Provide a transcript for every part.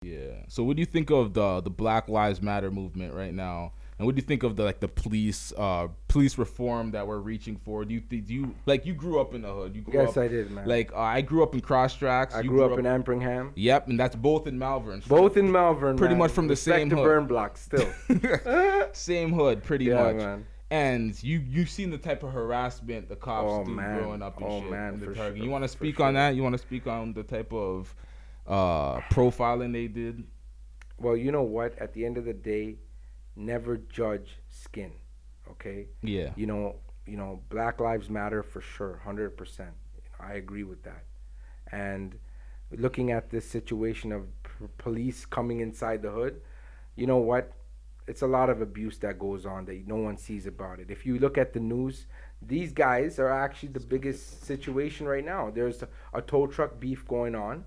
Yeah. So what do you think of the Black Lives Matter movement right now? And what do you think of the police reform that we're reaching for? Do you grew up in the hood? You grew Yes, up I did, man. like I grew up in Cross Tracks. I You grew up in Ampringham. Yep, and that's both in Malvern. Both in Malvern, pretty man. much from the Respect same the hood. burn block still. Same hood, pretty Yeah, much. man. And you've seen the type of harassment the cops do growing up and shit in the Target. Sure, You want to speak on that? You want to speak on the type of profiling they did? Well, you know what? At the end of the day, never judge skin. Okay. Yeah. You know, Black Lives Matter for sure, 100%. I agree with that. And looking at this situation of police coming inside the hood, you know what? It's a lot of abuse that goes on that no one sees about it. If you look at the news, these guys are actually the biggest situation right now. There's a tow truck beef going on,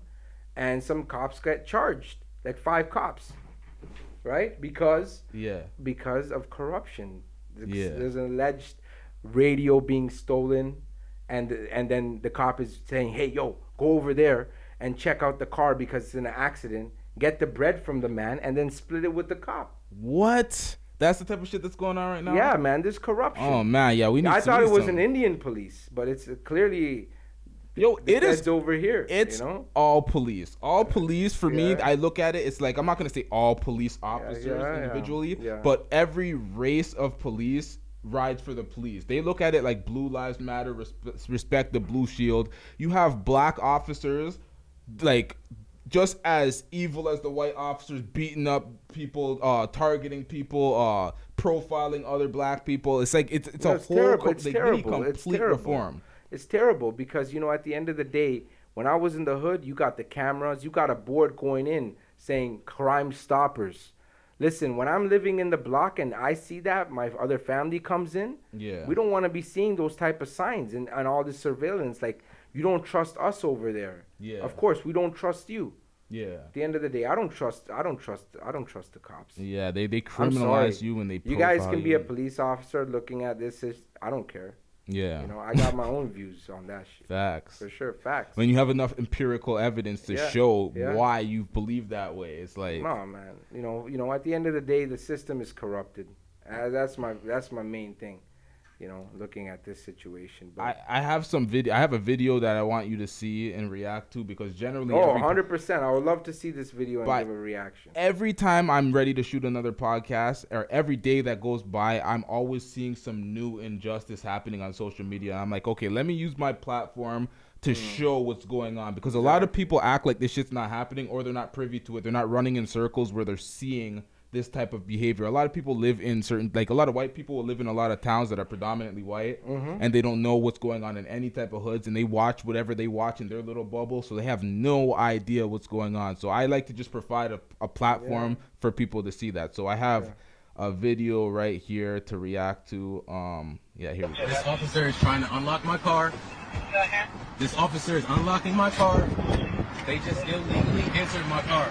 and some cops get charged, like 5 cops, right? Because of corruption. There's an alleged radio being stolen, and then the cop is saying, "Hey, yo, go over there and check out the car because it's in an accident. Get the bread from the man, and then split it with the cop." What? That's the type of shit that's going on right now? Yeah, man, there's corruption. Oh, man, yeah, I thought it was an Indian police, but it's clearly... it is over here. It's all police. All police for me. I look at it. It's like I'm not gonna say all police officers individually, but every race of police rides for the police. They look at it like Blue Lives Matter, respect the blue shield. You have black officers, like just as evil as the white officers, beating up people, targeting people, profiling other black people. It's like it's a whole terrible. complete reform. It's terrible because, you know, at the end of the day, when I was in the hood, you got the cameras, you got a board going in saying Crime Stoppers. Listen, when I'm living in the block and I see that, my other family comes in, we don't want to be seeing those type of signs and all this surveillance. Like, you don't trust us over there. Yeah. Of course, we don't trust you. Yeah. At the end of the day, I don't trust the cops. Yeah, they criminalize you when they profile you guys can be a police officer looking at this. I don't care. Yeah. You know, I got my own views on that shit. Facts. For sure, facts. When you have enough empirical evidence to show why you believe that way, it's like... No, man. You know, at the end of the day, the system is corrupted. That's my main thing, you know, looking at this situation. But I have a video that I want you to see and react to because generally... 100%. I would love to see this video and give a reaction. Every time I'm ready to shoot another podcast or every day that goes by, I'm always seeing some new injustice happening on social media. I'm like, okay, let me use my platform to show what's going on because a lot of people act like this shit's not happening or they're not privy to it. They're not running in circles where they're seeing this type of behavior. A lot of people live in a lot of white people will live in a lot of towns that are predominantly white and they don't know what's going on in any type of hoods and they watch whatever they watch in their little bubble, so they have no idea what's going on. So I like to just provide a platform for people to see that. So I have a video right here to react to. Here we go. This officer is trying to unlock my car. This officer is unlocking my car. They just illegally entered my car.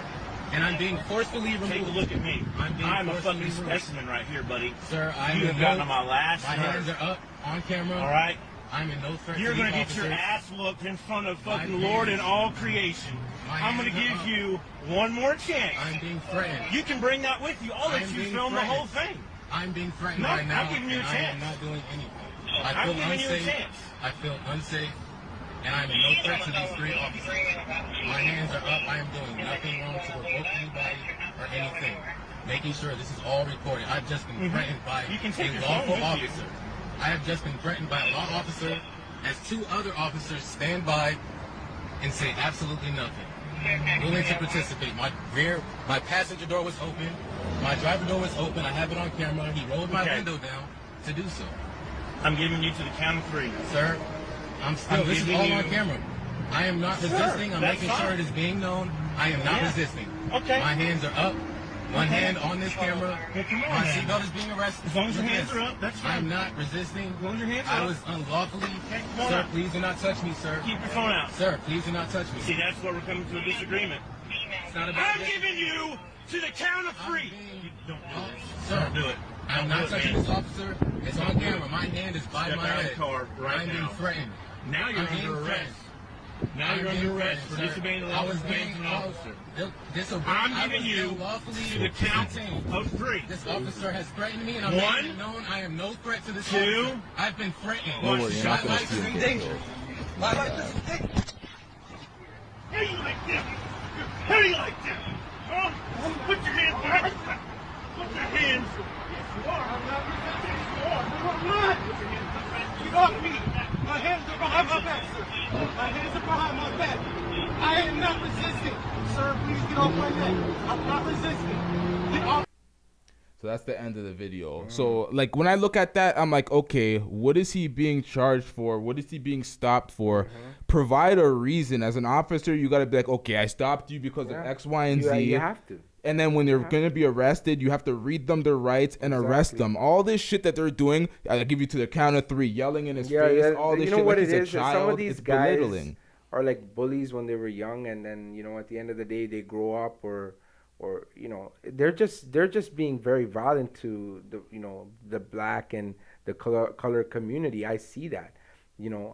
And I'm being forcefully removed. Take a look at me. I'm a fucking specimen right here, buddy. Sir, you have gotten on my last My hands are up on camera. All right? I'm in no threat. You're going to get your ass whooped in front of fucking Lord and all creation. I'm going to give you one more chance. I'm being threatened. You can bring that with you. I'll let you film the whole thing. I'm being threatened right now. I'm giving you a chance. I am not doing anything. I'm giving you a chance. I feel unsafe. And I'm in no threat to these 3 officers. My hands are up. I am doing nothing wrong to provoke anybody or anything. Making sure this is all recorded. I've just been threatened by a lawful officer. I have just been threatened by a law officer as 2 other officers stand by and say absolutely nothing. Willing to participate. My passenger door was open. My driver door was open. I have it on camera. He rolled my window down to do so. I'm giving you to the count of 3. Sir, this is all on camera. I am not resisting. I'm making sure it is being known. I am not resisting. Okay. My hands are up. One hand on this camera. My seatbelt is being arrested. As long as your hands are up, that's fine. I am not resisting. As long as your hands are up. I was unlawfully. Sir, please do not touch me, sir. Keep your phone out. Sir, please do not touch me. See, that's where we're coming to a disagreement. It's not about I'm giving you to the count of 3. Don't do it. Sir, don't do it. I'm not touching this officer. It's on camera. My hand is by Step my out of head. the car right I'm now. being threatened. Now you're under arrest. Now you're under arrest for disobeying the law of an officer. I'm giving you to the count of 3. This officer has threatened me, and I'm making it known I am no threat to this 2. officer. I've been threatened. Don't worry, you're not My gonna life see is him in get danger. killed. My life is in danger. How you like that? How you like that? Huh? Put your hands behind your back. Put your hands. Yes, you are. I'm not resisting. Yes, you are. No, I'm not. Put your hands behind. Get off me. My hands are behind my back, sir. My hands are behind my back. I am not resisting. Sir, please get off my neck. I'm not resisting. Get off. So that's the end of the video. So like when I look at that, I'm like, okay, what is he being charged for? What is he being stopped for? Provide a reason. As an officer, you got to be like, okay, I stopped you because of X, Y, and Z. You have to. And then when they're going to be arrested, you have to read them their rights and arrest them. All this shit that they're doing, I'll give you to the count of 3, yelling in his face, all this you know shit what like it he's a is? child. Some of these it's guys belittling. are like bullies when they were young, and then at the end of the day they grow up, or they're just being very violent to the black and the color community. I see that.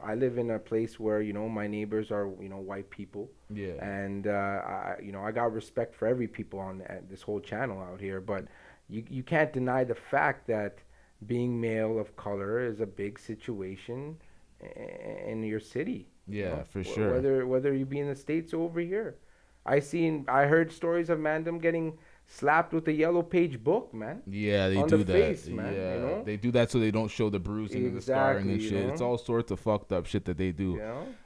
I live in a place where my neighbors are white people. Yeah. And I got respect for every people on this whole channel out here, but you can't deny the fact that being male of color is a big situation in your city. Yeah, for sure. Whether you be in the States or over here. I heard stories of them getting slapped with a yellow page book, man. Yeah, they on do the that. face, man, Yeah, they do that so they don't show the bruising and the scarring and shit. It's all sorts of fucked up shit that they do.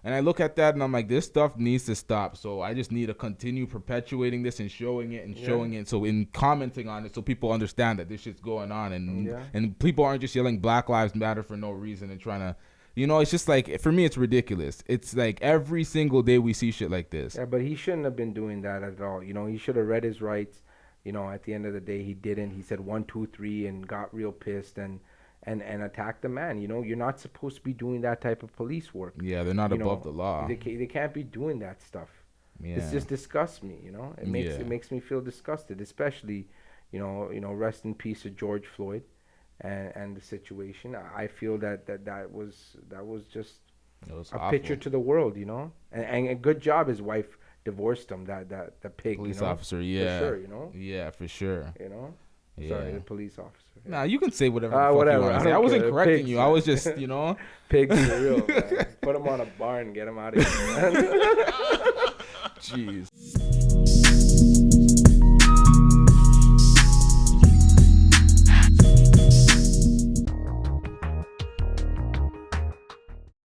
And I look at that and I'm like, this stuff needs to stop. So I just need to continue perpetuating this and showing it and showing it. So in commenting on it, so people understand that this shit's going on, and people aren't just yelling Black Lives Matter for no reason and trying to. It's just like, for me, it's ridiculous. It's like every single day we see shit like this. Yeah, but he shouldn't have been doing that at all. He should have read his rights. At the end of the day, he didn't. He said 1, 2, 3 and got real pissed and attacked the man. You're not supposed to be doing that type of police work. Yeah, they're not above the law. They can't be doing that stuff. Yeah. This just disgusts me. It makes me feel disgusted, especially rest in peace to George Floyd. And the situation, I feel that was just a awful. picture to the world, and a good job his wife divorced him, the pig police officer, yeah, for sure, yeah, for sure, yeah. Sorry, the police officer. Yeah. Nah, you can say whatever the fuck you want to say. I wasn't correcting pigs, you. Man. I was just, pigs for real, man. Put him on a barn, get him out of here, man. Jeez.